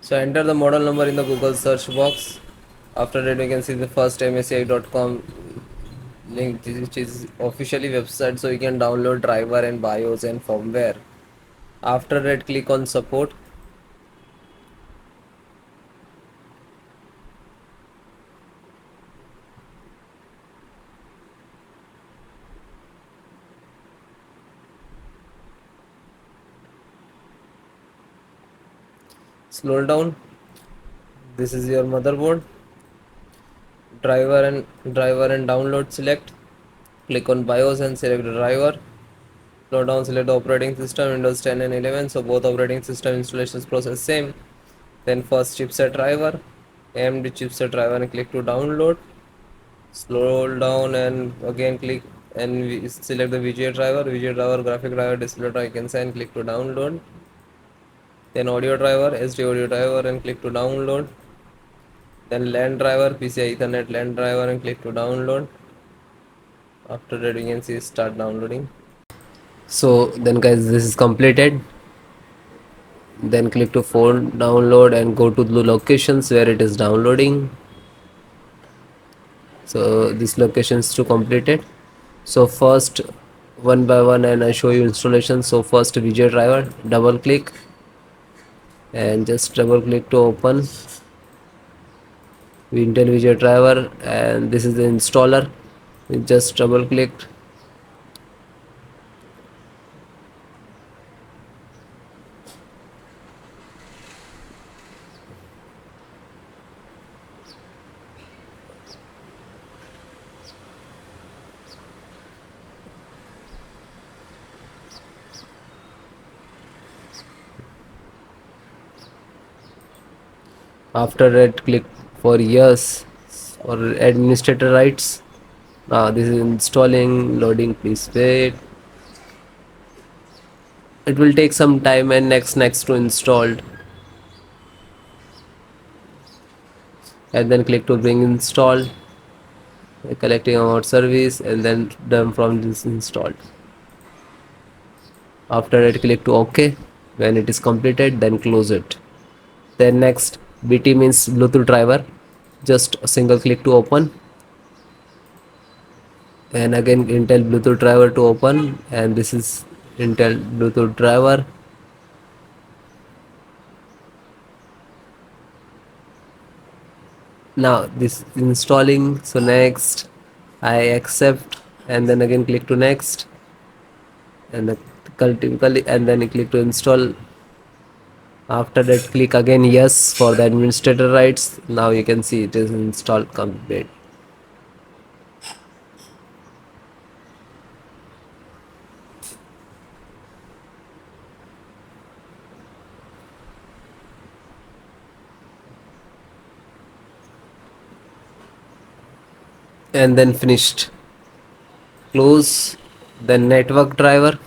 So enter the model number in the Google search box. After that, we can see the first MSI.com link, which is officially website, so you can download driver and BIOS and firmware. After that, click on support. Scroll down. This is your motherboard. Driver and download select. Click on BIOS and select the driver. Scroll down, select the operating system, Windows 10 and 11. So both operating system installations process same. Then first chipset driver, AMD chipset driver, and click to download. Scroll down and again click and select the VGA driver, graphic driver, display driver. You can say and click to download. Then audio driver, SD audio driver, and click to download. Then LAN driver, PCI Ethernet LAN driver, and click to download. After that, you can see start downloading. So then guys, this is completed. Then click to phone download and go to the locations where it is downloading. So this location is to completed. So first, one by one, and I show you installation. So first VGA driver, double click and just double click to open Intel VGA driver, and this is the installer. Just double click. After that, click for yes or administrator rights. Now this is installing, loading, please wait. It will take some time, and next to installed, and then click to bring installed, collecting about service, and then done from this installed. After that, click to OK. When it is completed, then close it. Then next, BT means Bluetooth driver. Just a single click to open, and again Intel Bluetooth driver to open, and this is Intel Bluetooth driver. Now this installing. So next, I accept, and then again click to next, and then typically, and then click to install. After that, click again yes for the administrator rights. Now you can see it is installed complete. And then finished. Close. Then network driver,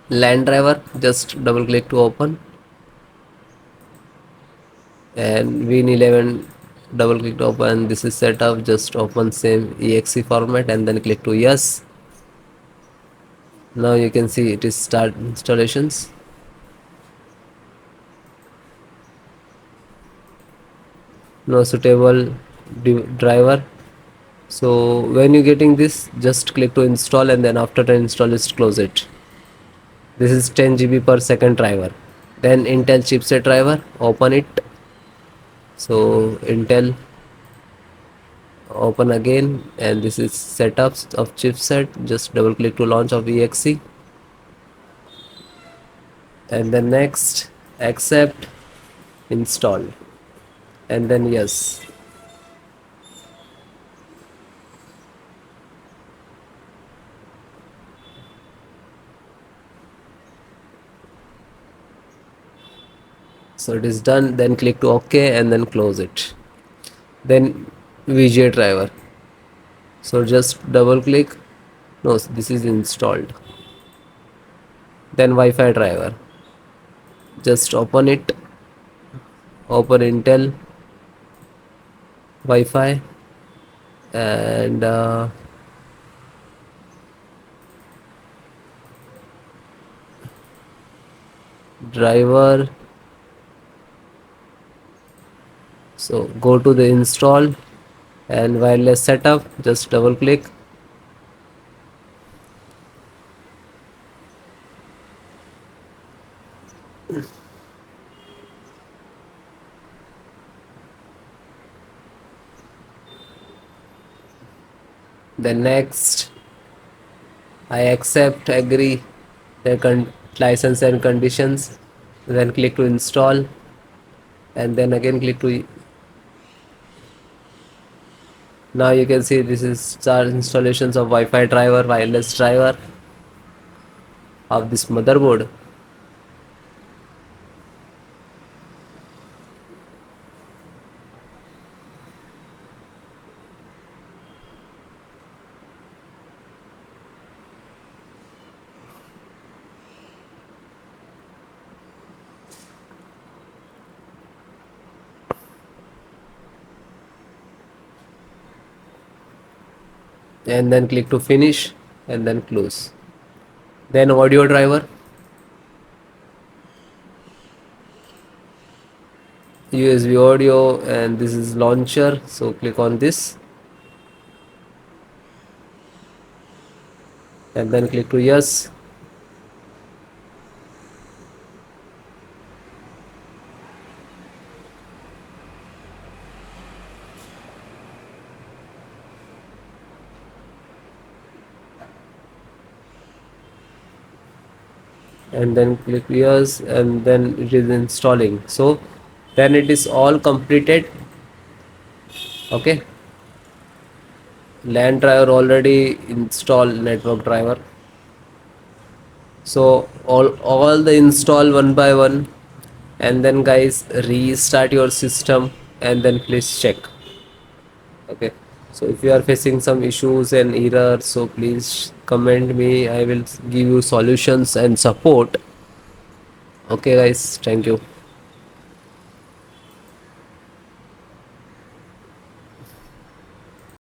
LAN driver, just double click to open, and Win11, double click to open. This is set up, just open same exe format and then click to yes. Now you can see it is start installations. No suitable driver. So when you getting this, just click to install, and then after the install, just close it. This is 10 GB per second driver. Then Intel chipset driver, open it. So Intel, open again, and this is setups of chipset. Just double click to launch of exe, and then next, accept, install, and then yes. So it is done. Then click to OK and then close it. Then VGA driver. So just double click. No, this is installed. Then Wi-Fi driver. Just open it. Open Intel Wi-Fi, and driver, So go to the install and wireless setup, just double click. Then next, I accept, agree the license and conditions. Then click to install, and then again click to. Now you can see this is our installations of Wi-Fi driver, wireless driver of this motherboard. And then click to finish and then close. Then audio driver, USB audio, and this is launcher, so click on this and then click to yes. And then click yes, and then it is installing. So then it is all completed. Okay, LAN driver already installed, network driver. So all the install one by one, and then guys restart your system and then please check. Okay, so if you are facing some issues and errors, so please comment me, I will give you solutions and support. Okay guys, thank you.